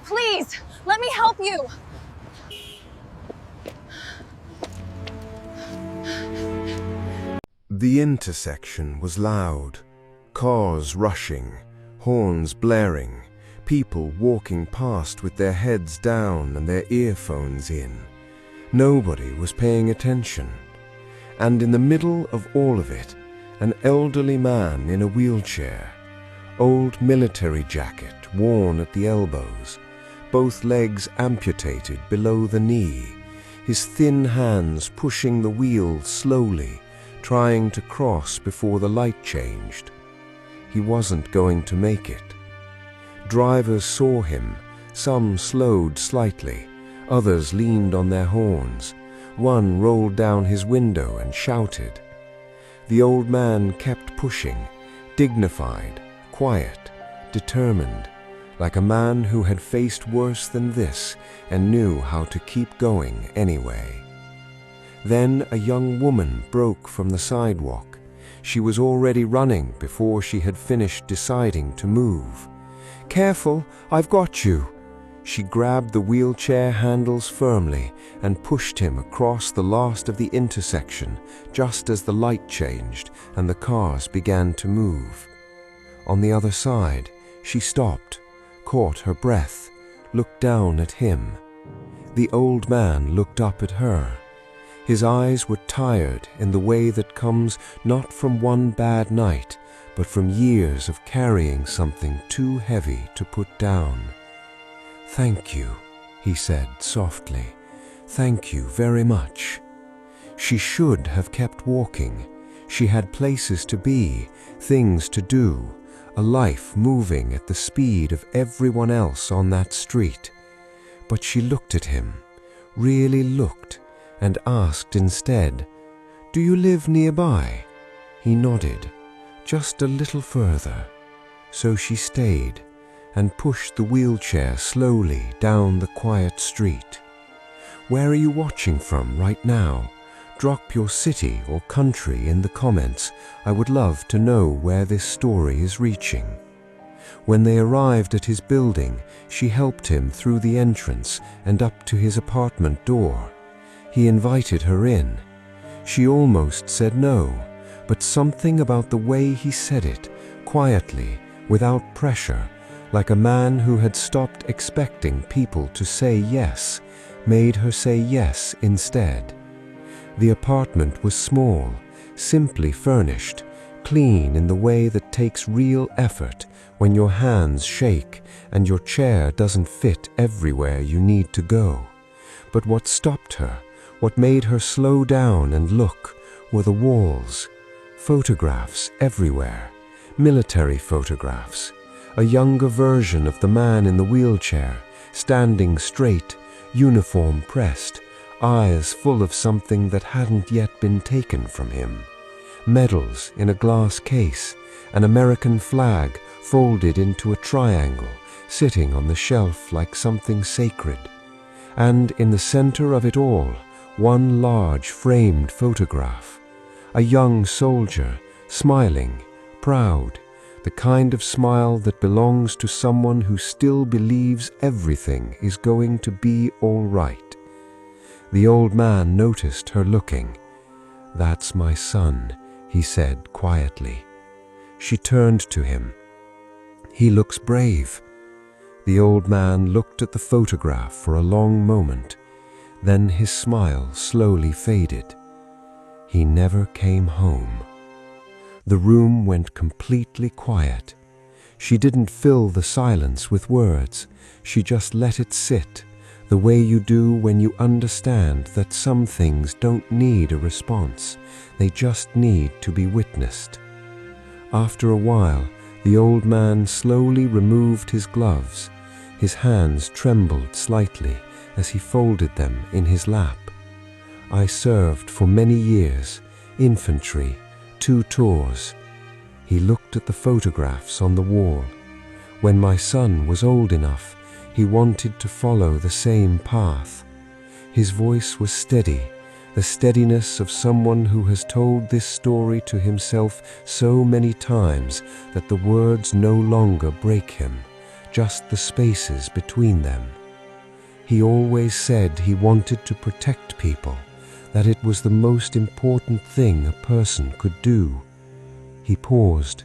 Please, let me help you. The intersection was loud. Cars rushing, horns blaring, people walking past with their heads down and their earphones in. Nobody was paying attention. And in the middle of all of it, an elderly man in a wheelchair, old military jacket worn at the elbows, both legs amputated below the knee, his thin hands pushing the wheel slowly, trying to cross before the light changed. He wasn't going to make it. Drivers saw him. Some slowed slightly. Others leaned on their horns. One rolled down his window and shouted. The old man kept pushing, dignified, quiet, determined, like a man who had faced worse than this and knew how to keep going anyway. Then a young woman broke from the sidewalk. She was already running before she had finished deciding to move. "Careful, I've got you." She grabbed the wheelchair handles firmly and pushed him across the last of the intersection just as the light changed and the cars began to move. On the other side, she stopped, caught her breath, looked down at him. The old man looked up at her. His eyes were tired in the way that comes not from one bad night, but from years of carrying something too heavy to put down. "Thank you," he said softly. "Thank you very much." She should have kept walking. She had places to be, things to do, a life moving at the speed of everyone else on that street. But she looked at him, really looked, and asked instead, "Do you live nearby?" He nodded, just a little further. So she stayed and pushed the wheelchair slowly down the quiet street. "Where are you watching from right now? Drop your city or country in the comments. I would love to know where this story is reaching." When they arrived at his building, she helped him through the entrance and up to his apartment door. He invited her in. She almost said no, but something about the way he said it, quietly, without pressure, like a man who had stopped expecting people to say yes, made her say yes instead. The apartment was small, simply furnished, clean in the way that takes real effort when your hands shake and your chair doesn't fit everywhere you need to go. But what stopped her, what made her slow down and look, were the walls. Photographs everywhere, military photographs. A younger version of the man in the wheelchair, standing straight, uniform pressed, eyes full of something that hadn't yet been taken from him. Medals in a glass case, an American flag folded into a triangle, sitting on the shelf like something sacred. And in the center of it all, one large framed photograph. A young soldier, smiling, proud, the kind of smile that belongs to someone who still believes everything is going to be all right. The old man noticed her looking. "That's my son," he said quietly. She turned to him. "He looks brave." The old man looked at the photograph for a long moment. Then his smile slowly faded. He never came home. The room went completely quiet. She didn't fill the silence with words. She just let it sit, the way you do when you understand that some things don't need a response. They just need to be witnessed. After a while, the old man slowly removed his gloves. His hands trembled slightly as he folded them in his lap. "I served for many years, infantry, 2 tours." He looked at the photographs on the wall. "When my son was old enough, he wanted to follow the same path." His voice was steady, the steadiness of someone who has told this story to himself so many times that the words no longer break him, just the spaces between them. He always said he wanted to protect people, that it was the most important thing a person could do. He paused.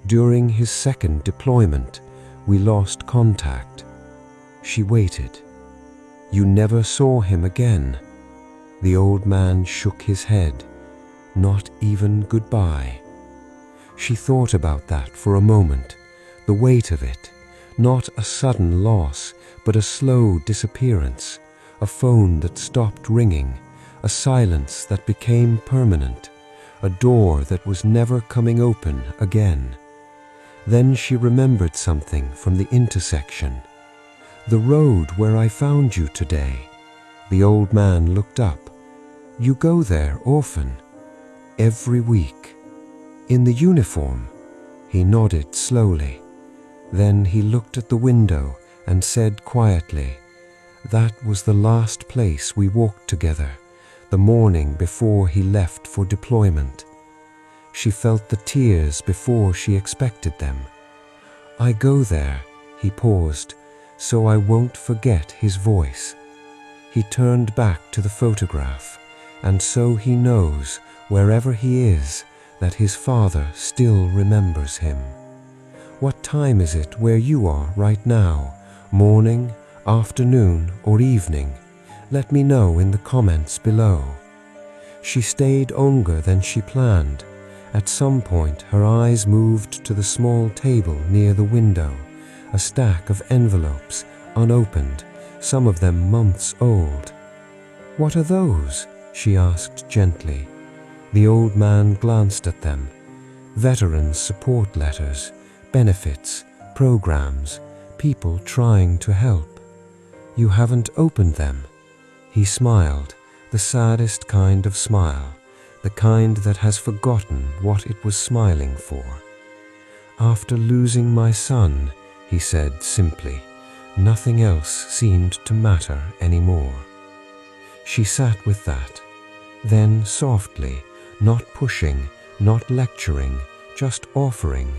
During his second deployment, we lost contact. She waited. You never saw him again? The old man shook his head. Not even goodbye. She thought about that for a moment, the weight of it, not a sudden loss, but a slow disappearance, a phone that stopped ringing, a silence that became permanent, a door that was never coming open again. Then she remembered something from the intersection. The road where I found you today. The old man looked up. You go there often? Every week. In the uniform? He nodded slowly. Then he looked at the window and said quietly, that was the last place we walked together, the morning before he left for deployment. She felt the tears before she expected them. I go there, he paused, so I won't forget his voice. He turned back to the photograph, and so he knows, wherever he is, that his father still remembers him. What time is it where you are right now? Morning, afternoon, or evening? Let me know in the comments below. She stayed longer than she planned. At some point, her eyes moved to the small table near the window, a stack of envelopes, unopened, some of them months old. What are those? She asked gently. The old man glanced at them. Veterans' support letters, benefits, programs, people trying to help. You haven't opened them? He smiled, the saddest kind of smile, the kind that has forgotten what it was smiling for. After losing my son, he said simply, nothing else seemed to matter anymore. She sat with that. Then softly, not pushing, not lecturing, just offering,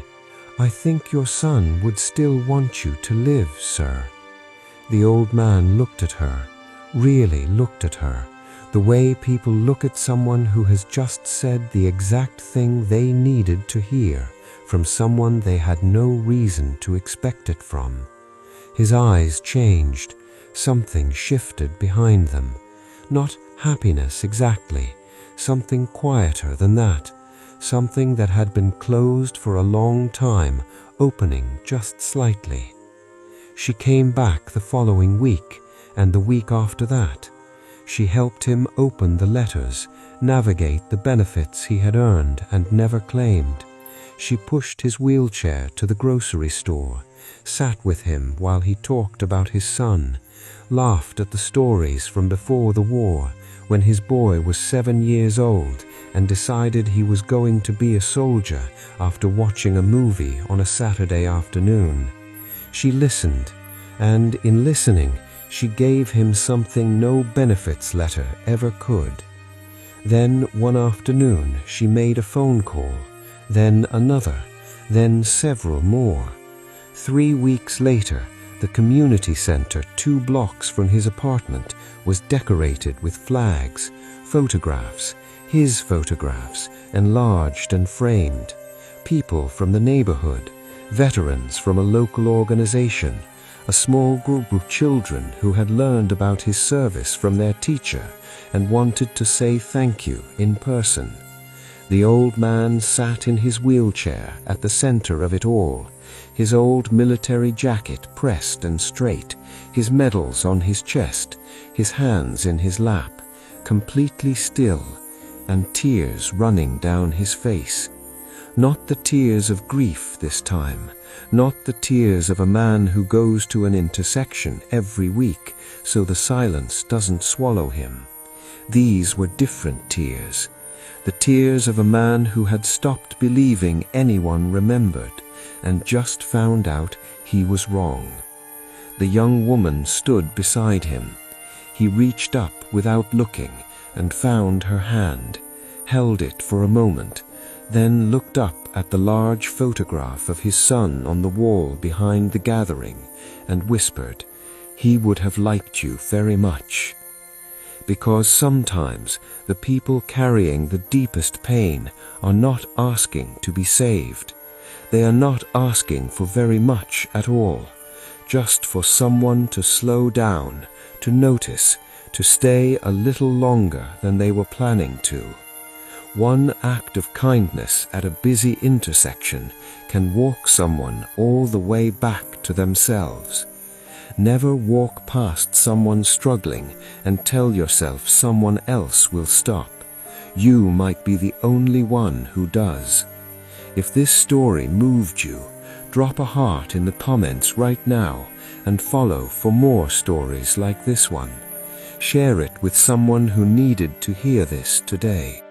I think your son would still want you to live, sir. The old man looked at her, really looked at her, the way people look at someone who has just said the exact thing they needed to hear from someone they had no reason to expect it from. His eyes changed, something shifted behind them. Not happiness exactly, something quieter than that, something that had been closed for a long time, opening just slightly. She came back the following week, and the week after that. She helped him open the letters, navigate the benefits he had earned and never claimed. She pushed his wheelchair to the grocery store, sat with him while he talked about his son, laughed at the stories from before the war, when his boy was 7 years old and decided he was going to be a soldier after watching a movie on a Saturday afternoon. She listened, and in listening, she gave him something no benefits letter ever could. Then one afternoon she made a phone call, then another, then several more. 3 weeks later, the community center 2 blocks from his apartment was decorated with flags, photographs, his photographs, enlarged and framed. People from the neighborhood, veterans from a local organization, a small group of children who had learned about his service from their teacher and wanted to say thank you in person. The old man sat in his wheelchair at the center of it all, his old military jacket pressed and straight, his medals on his chest, his hands in his lap, completely still, and tears running down his face. Not the tears of grief this time, not the tears of a man who goes to an intersection every week so the silence doesn't swallow him. These were different tears, the tears of a man who had stopped believing anyone remembered and just found out he was wrong. The young woman stood beside him. He reached up without looking and found her hand, held it for a moment, then looked up at the large photograph of his son on the wall behind the gathering and whispered, "He would have liked you very much." Because sometimes the people carrying the deepest pain are not asking to be saved. They are not asking for very much at all, just for someone to slow down, to notice, to stay a little longer than they were planning to. One act of kindness at a busy intersection can walk someone all the way back to themselves. Never walk past someone struggling and tell yourself someone else will stop. You might be the only one who does. If this story moved you, drop a heart in the comments right now and follow for more stories like this one. Share it with someone who needed to hear this today.